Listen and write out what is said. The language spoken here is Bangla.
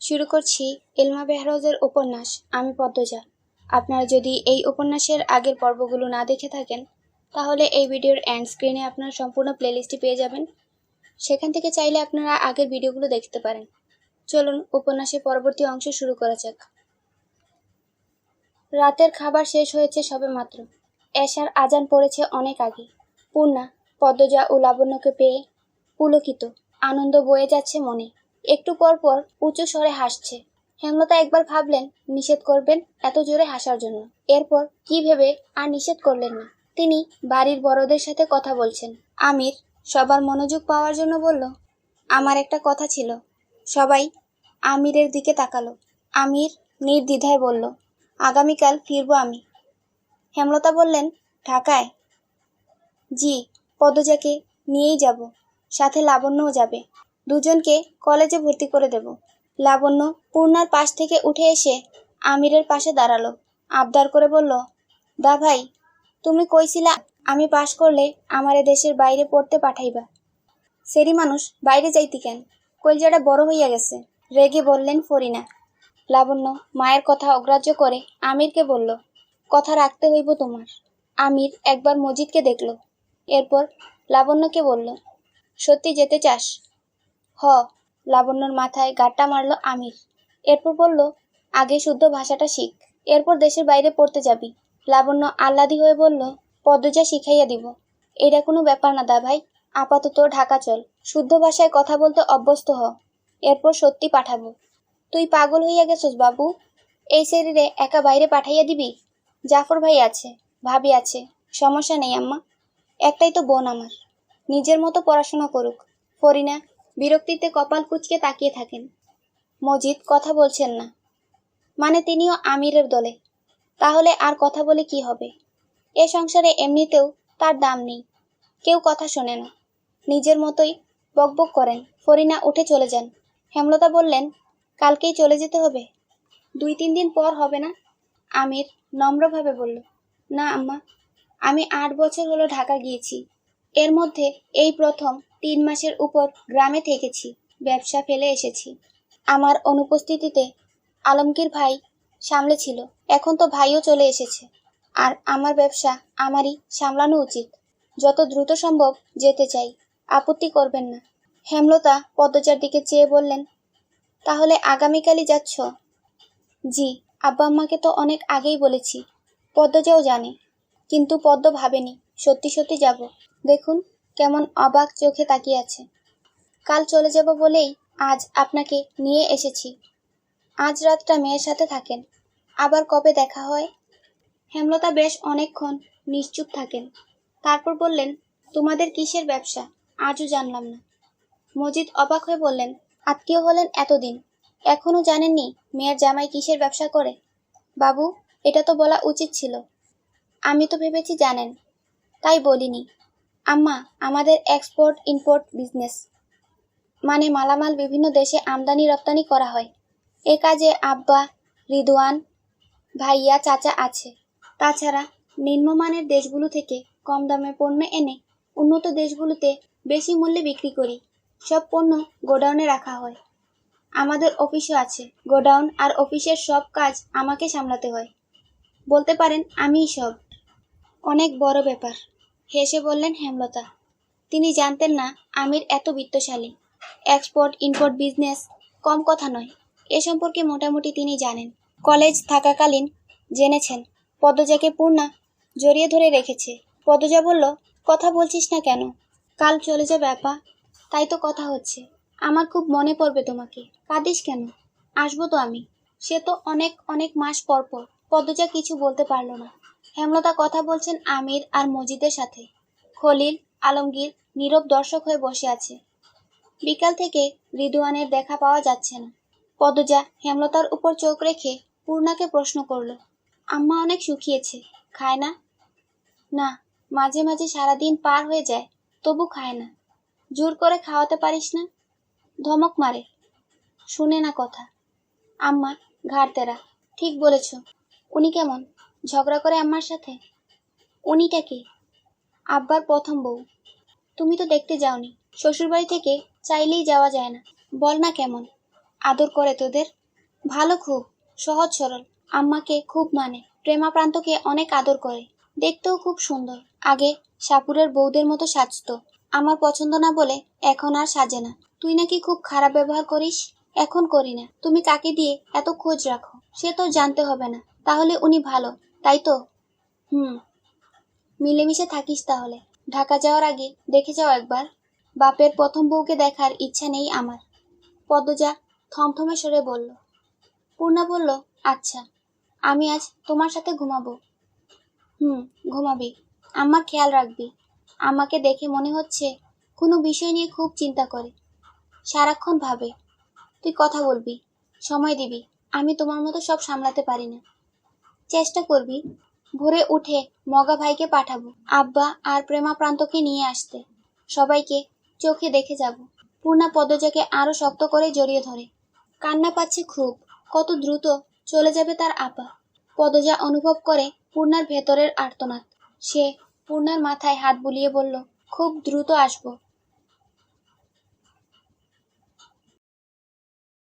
শুরু করছি এলমা বেহরোজের উপন্যাস আমি পদ্মজা। আপনারা যদি এই উপন্যাসের আগের পর্বগুলো না দেখে থাকেন তাহলে এই ভিডিওর এন্ড স্ক্রিনে আপনারা সম্পূর্ণ প্লেলিস্টটি পেয়ে যাবেন। সেখান থেকে চাইলে আপনারা আগের ভিডিওগুলো দেখতে পারেন। চলুন উপন্যাসের পরবর্তী অংশ শুরু করা যাক। রাতের খাবার শেষ হয়েছে সবেমাত্র। এশার আজান পড়েছে অনেক আগে। পূর্ণা, পদ্মজা ও লাবণ্যকে পেয়ে পুলকিত, আনন্দ বয়ে যাচ্ছে মনে। একটু পর পর উঁচু স্বরে হাসছে। হেমলতা একবার ভাবলেন নিষেধ করবেন এত জোরে হাসার জন্য, এরপর কি ভেবে আর নিষেধ করলেন না। তিনি বাড়ির বড়দের সাথে কথা বলছেন। আমির সবার মনোযোগ পাওয়ার জন্য বলল, আমার একটা কথা ছিল। সবাই আমিরের দিকে তাকালো। আমির নির্দ্বিধায় বলল, আগামীকাল ফিরবো আমি। হেমলতা বললেন, ঢাকায়? জি, পদ্মজাকে নিয়েই যাব, সাথে লাবণ্যও যাবে। দুজনকে কলেজে ভর্তি করে দেব। লাবণ্য পূর্ণার পাশ থেকে উঠে এসে আমিরের পাশে দাঁড়ালো। আবদার করে বলল, দা ভাই, তুমি কইছিলা আমি পাশ করলে আমারে দেশের বাইরে পড়তে পাঠাইবা। সেরি মানুষ বাইরে যাইতি কেন? কলজাটা বড় হইয়া গেছে, রেগে বললেন ফরিনা। লাবণ্য মায়ের কথা অগ্রাহ্য করে আমিরকে বলল, কথা রাখতে হইব তোমার। আমির একবার মজিদকে দেখল, এরপর লাবণ্যকে বলল, সত্যি যেতে চাস? হ। লাবণ্যর মাথায় গাঁটটা মারল আমির। এরপর বলল, আগে শুদ্ধ ভাষাটা শিখ, এরপর দেশের বাইরে পড়তে যাবি। লাবণ্য আহ্লাদি হয়ে বলল, পদ্মজা শিখাইয়া দিব। এটা কোনো ব্যাপার না দা ভাই, আপাতত ঢাকা চল, শুদ্ধ ভাষায় কথা বলতে অভ্যস্ত হ, এরপর সত্যি পাঠাবো। তুই পাগল হইয়া গেছস বাবু? এই শরীরে একা বাইরে পাঠাইয়া দিবি? জাফর ভাই আছে, ভাবি আছে, সমস্যা নেই আম্মা, একটাই তো বোন আমার, নিজের মতো পড়াশোনা করুক। ফরিনা বিরক্তিতে কপাল কুঁচকে তাকিয়ে থাকেন। মজিদ কথা বলছেন না, মানে তিনিও আমিরের দলে। তাহলে আর কথা বলে কি হবে? এ সংসারে এমনিতেও তার দাম নেই, কেউ কথা শোনে না, নিজের মতোই বকবক করেন। ফরিনা উঠে চলে যান। হেমলতা বললেন, কালকেই চলে যেতে হবে? 2-3 দিন পর হবে না? আমির নম্রভাবে বলল, না আম্মা, আমি 8 বছর হলো ঢাকা গিয়েছি। এর মধ্যে এই প্রথম 3 মাসের উপর গ্রামে থেকেছি, ব্যবসা ফেলে এসেছি। আমার অনুপস্থিতিতে আলমগীর ভাই সামলেছিল, এখন তো ভাইও চলে এসেছে, আর আমার ব্যবসা আমারই সামলানো উচিত। যত দ্রুত সম্ভব যেতে চাই, আপত্তি করবেন না। হেমলতা পদ্মজার দিকে চেয়ে বললেন, তাহলে আগামীকালই যাচ্ছ? জি, আব্বা আম্মাকে তো অনেক আগেই বলেছি, পদ্মজাও জানে, কিন্তু পদ্ম ভাবেনি সত্যি সত্যি যাব। দেখুন কেমন অবাক চোখে তাকিয়ে আছে। কাল চলে যাব বলেই আজ আপনাকে নিয়ে এসেছি। আজ রাতটা মেয়ের সাথে থাকেন, আবার কবে দেখা হয়? হেমলতা বেশ অনেকক্ষণ নিশ্চুপ থাকেন, তারপর বললেন, তোমাদের কিসের ব্যবসা? আজও জানলাম না। মজিদ অবাক হয়ে বললেন, আত্মীয় হলেন এতদিন, এখনো জানেননি মেয়ের জামাই কিসের ব্যবসা করে? বাবু, এটা তো বলা উচিত ছিল। আমি তো ভেবেছি জানেন, তাই বলিনি। আম্মা, আমাদের এক্সপোর্ট ইম্পোর্ট বিজনেস, মানে মালামাল বিভিন্ন দেশে আমদানি রপ্তানি করা হয়। এ কাজে আব্বা, রিদওয়ান, ভাইয়া, চাচা আছে। তাছাড়া নিম্নমানের দেশগুলো থেকে কম দামে পণ্য এনে উন্নত দেশগুলোতে বেশি মূল্যে বিক্রি করি। সব পণ্য গোডাউনে রাখা হয়। আমাদের অফিসও আছে। গোডাউন আর অফিসের সব কাজ আমাকে সামলাতে হয়। বলতে পারেন আমিই সব। অনেক বড় ব্যাপার, হেসে বললেন হেমলতা। তিনি জানতেন না আমির এত বিত্তশালী। এক্সপোর্ট ইম্পোর্ট বিজনেস কম কথা নয়, এ সম্পর্কে মোটামুটি তিনি জানেন। কলেজ থাকাকালীন জেনেছেন। পদ্মজাকে পূর্ণা জড়িয়ে ধরে রেখেছে। পদ্মজা বলল, কথা বলছিস না কেন? কাল চলে যাবে আপা, তাই তো কথা হচ্ছে। আমার খুব মনে পড়বে তোমাকে। কাঁদিস কেন? আসবো তো আমি। সে তো অনেক অনেক মাস পর পর। পদ্মজা কিছু বলতে পারল না। হেমলতা কথা বলছেন আমির আর মজিদের সাথে। খলিল, আলমগীর নীরব দর্শক হয়ে বসে আছে। বিকাল থেকে রিদওয়ানের দেখা পাওয়া যাচ্ছে না। পদ্মজা হেমলতার উপর চোখ রেখে পূর্ণাকে প্রশ্ন করল, আম্মা অনেক শুকিয়েছে, খায় না? না, মাঝে মাঝে সারাদিন পার হয়ে যায়, তবু খায় না। জোর করে খাওয়াতে পারিস না? ধমক মারে, শুনে না কথা। আম্মা ঘাড় তেরা। ঠিক বলেছ। উনি কেমন? ঝগড়া করে আম্মার সাথে? উনিটা কে? আব্বার প্রথম বউ। তুমি তো দেখতে যাওনি। শ্বশুরবাড়ি থেকে চাইলেই যাওয়া যায় না। বল না কেমন? আদর করে তোদের? ভালো, খুব সহজ সরল। আম্মাকে খুব মানে। প্রেমাপ্রান্তকে অনেক আদর করে। দেখতেও খুব সুন্দর। আগে সাপুরের বউদের মতো সাজতো। আমার পছন্দ না বলে এখন আর সাজে না। তুই নাকি খুব খারাপ ব্যবহার করিস? এখন করি না। তুমি কাকে দিয়ে এত খোঁজ রাখো? সে তো জানতে হবে না। তাহলে উনি ভালো, তাই তো? হুম। মিলেমিশে থাকিস তাহলে। ঢাকা যাওয়ার আগে দেখে যাও একবার। বাপের প্রথম বউকে দেখার ইচ্ছা নেই আমার। পদ্মজা থমথমে সরে বলল। পূর্ণা বলল, আচ্ছা, আমি আজ তোমার সাথে ঘুমাবো। হুম, ঘুমাবি। আম্মার খেয়াল রাখবি। আমাকে দেখে মনে হচ্ছে কোনো বিষয় নিয়ে খুব চিন্তা করে, সারাক্ষণ ভাবে। তুই কথা বলবি, সময় দিবি। আমি তোমার মতো সব সামলাতে পারি না। চেষ্টা করবি। ভোরে উঠে মগা ভাইকে পাঠাবো, আব্বা আর প্রেমাপ্রান্তকে নিয়ে আসতে। সবাইকে চোখে দেখে যাব। পূর্ণা পদ্মজাকে আরো শক্ত করে জড়িয়ে ধরে। কান্না পাচ্ছে খুব। কত দ্রুত চলে যাবে তার আপা। পদ্মজা অনুভব করে পূর্ণার ভেতরের আর্তনাদ। সে পূর্ণার মাথায় হাত বুলিয়ে বলল, খুব দ্রুত আসবো।